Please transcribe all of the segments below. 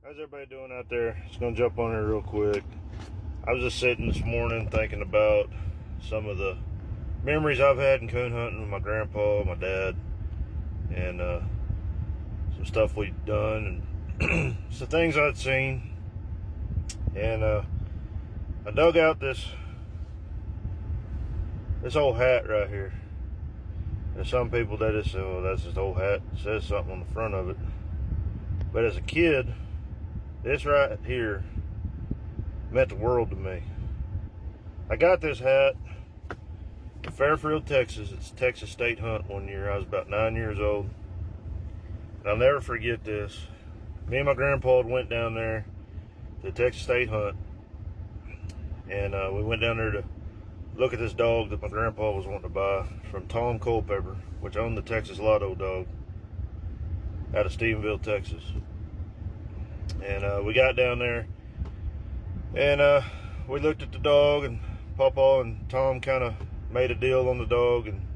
How's everybody doing out there? Just gonna jump on here real quick. I was just sitting this morning thinking about some of the memories I've had in coon hunting with my grandpa, my dad, and some stuff we've done and some things I'd seen. And I dug out this old hat right here. And some people that just say, "Oh, that's this old hat." It says something on the front of it. But as a kid, this right here meant the world to me. I got this hat in Fairfield, Texas. It's a Texas state hunt one year. I was about 9 years old. And I'll never forget this. Me and my grandpa went down there to the Texas state hunt. And we went down there to look at this dog that my grandpa was wanting to buy from Tom Culpepper, which owned the Texas Lotto dog out of Stephenville, Texas. And we got down there and we looked at the dog, and Papa and Tom kind of made a deal on the dog. And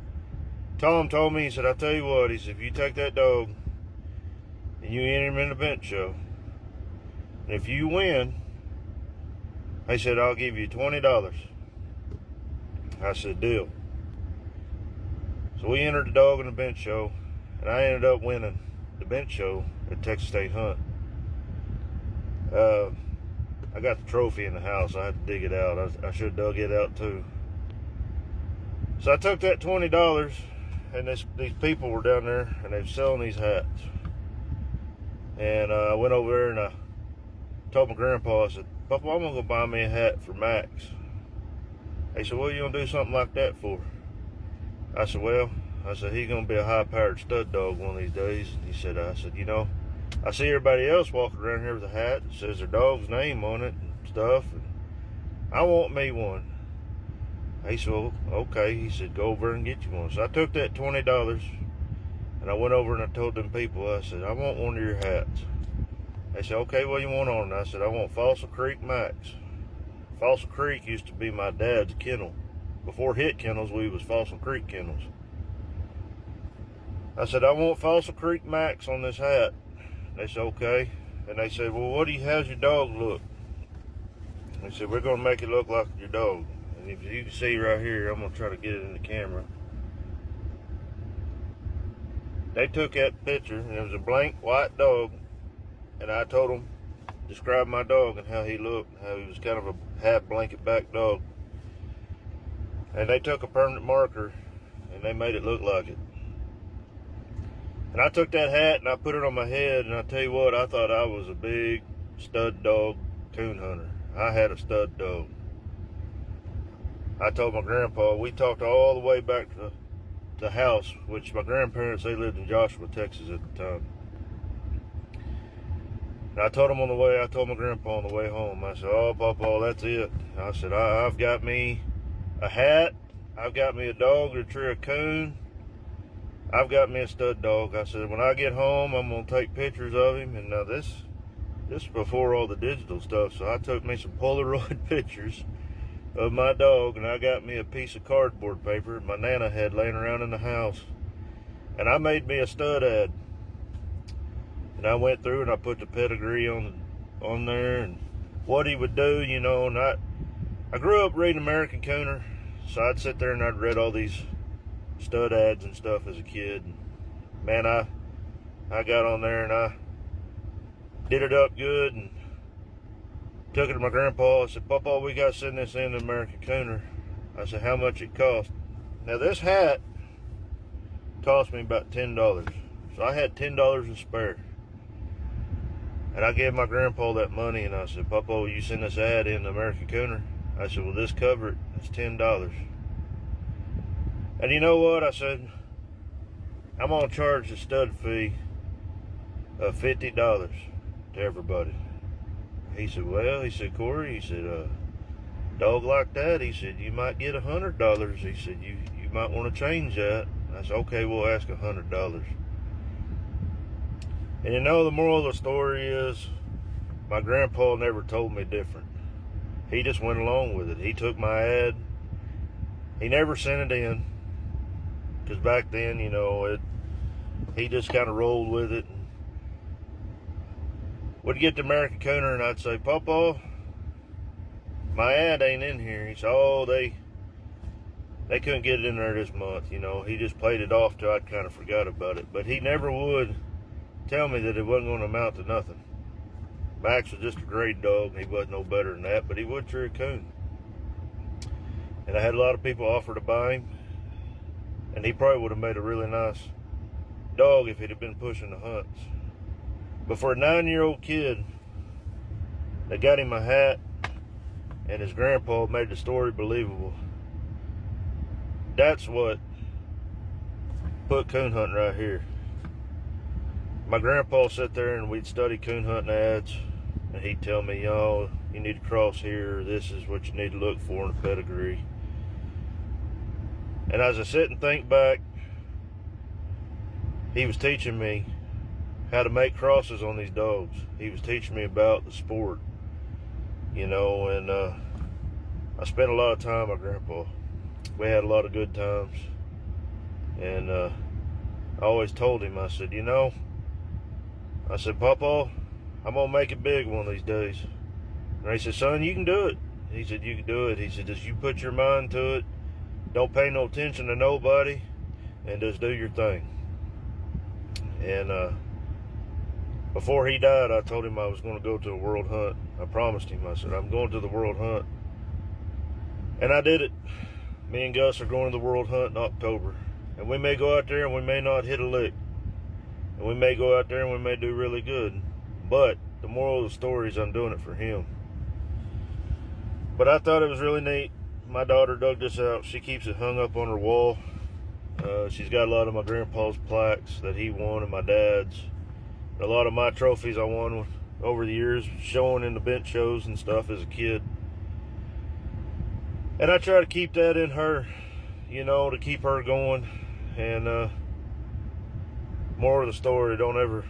Tom told me, he said, "I tell you what," he said, "if you take that dog and you enter him in the bench show, and if you win," he said, "I'll give you $20. I said, "Deal." So we entered the dog in the bench show, and I ended up winning the bench show at Texas State Hunt. I got the trophy in the house. I had to dig it out. I should have dug it out too. So I took that $20, and these people were down there, and they were selling these hats. And I went over there and I told my grandpa, I said, "Papa, I'm gonna go buy me a hat for Max." He said, "What are you gonna do something like that for?" I said, "Well," I said, "he's gonna be a high-powered stud dog one of these days." And he said, "I said, you know, I see everybody else walking around here with a hat that says their dog's name on it and stuff, and I want me one." He said, "Well, okay." He said, "Go over and get you one." So I took that $20 and I went over and I told them people, I said, "I want one of your hats." They said, "Okay, what do you want on it?" I said, "I want Fossil Creek Max." Fossil Creek used to be my dad's kennel. Before Hitt Kennels, we was Fossil Creek Kennels. I said, "I want Fossil Creek Max on this hat." They said, "Okay." And they said, "Well, how's your dog look?" They said, "We're going to make it look like your dog." And if you can see right here, I'm going to try to get it in the camera. They took that picture, and it was a blank white dog. And I told them, describe my dog and how he looked, how he was kind of a half blanket back dog. And they took a permanent marker, and they made it look like it. And I took that hat and I put it on my head, and I tell you what, I thought I was a big stud dog coon hunter. I had a stud dog. I told my grandpa, we talked all the way back to the house, which my grandparents, they lived in Joshua, Texas at the time. And I told my grandpa on the way home, I said, "Oh, Papa, that's it." I said, I've got me a hat, I've got me a dog to tree a coon, I've got me a stud dog. I said, when I get home, I'm going to take pictures of him. And now this is before all the digital stuff. So I took me some Polaroid pictures of my dog, and I got me a piece of cardboard paper my Nana had laying around in the house. And I made me a stud ad. And I went through and I put the pedigree on there and what he would do, you know. And I grew up reading American Cooner. So I'd sit there and I'd read all these stud ads and stuff as a kid. Man, I got on there and I did it up good and took it to my grandpa. I said, "Papa, we got to send this in to American Cooner." I said, "How much it cost?" Now this hat cost me about $10. So I had $10 to spare. And I gave my grandpa that money and I said, "Papa, will you send this ad in to American Cooner?" I said, "Will this cover it?" It's $10. And you know what? I said, "I'm going to charge a stud fee of $50 to everybody." He said, "Well," he said, "Corey," he said, "dog like that," he said, "you might get $100. He said, you might want to change that." I said, "Okay, we'll ask $100. And you know, the moral of the story is, my grandpa never told me different. He just went along with it. He took my ad. He never sent it in. Because back then, you know, he just kind of rolled with it. would get the American Cooner and I'd say, Pawpaw, my ad ain't in here. He said, oh, they couldn't get it in there this month. You know, he just played it off till I kind of forgot about it. But he never would tell me that it wasn't going to amount to nothing. Max was just a great dog. He wasn't no better than that, but he would tree a coon. And I had a lot of people offer to buy him. And he probably would have made a really nice dog if he'd have been pushing the hunts. But for a 9-year-old kid, they got him a hat, and his grandpa made the story believable. That's what put coon hunting right here. My grandpa sat there and we'd study coon hunting ads, and he'd tell me, y'all, you need to cross here, this is what you need to look for in a pedigree. And as I sit and think back, he was teaching me how to make crosses on these dogs. He was teaching me about the sport, you know, and I spent a lot of time with Grandpa. We had a lot of good times. And I always told him, I said, you know, I said, Pawpaw, I'm going to make it big one of these days. And he said, son, you can do it. He said, you can do it. He said, just you put your mind to it. Don't pay no attention to nobody. And just do your thing. And before he died, I told him I was going to go to a world hunt. I promised him. I said, I'm going to the world hunt. And I did it. Me and Gus are going to the world hunt in October. And we may go out there and we may not hit a lick. And we may go out there and we may do really good. But the moral of the story is I'm doing it for him. But I thought it was really neat. My daughter dug this out. She keeps it hung up on her wall. She's got a lot of my grandpa's plaques that he won and my dad's. A lot of my trophies I won over the years, showing in the bench shows and stuff as a kid. And I try to keep that in her, you know, to keep her going. And more of the story, don't ever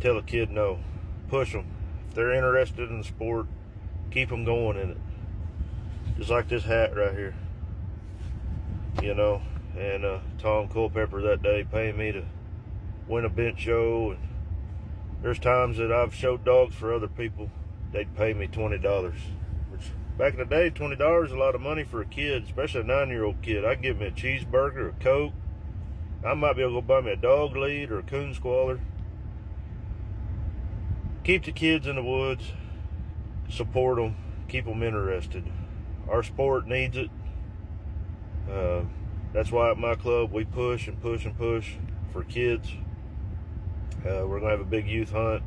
tell a kid no. Push them. If they're interested in the sport, keep them going in it. Just like this hat right here, you know. And Tom Culpepper that day paying me to win a bench show. And there's times that I've showed dogs for other people, they'd pay me $20, which back in the day, $20 is a lot of money for a kid, especially a 9-year-old kid. I'd give me a cheeseburger, a Coke. I might be able to go buy me a dog lead or a coon squaller. Keep the kids in the woods, support them, keep them interested. Our sport needs it. That's why at my club we push and push and push for kids. We're going to have a big youth hunt,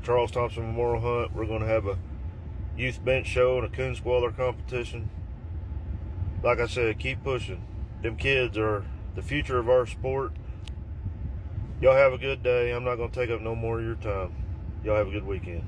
Charles Thompson Memorial Hunt. We're going to have a youth bench show and a coon squaller competition. Like I said, keep pushing. Them kids are the future of our sport. Y'all have a good day. I'm not going to take up no more of your time. Y'all have a good weekend.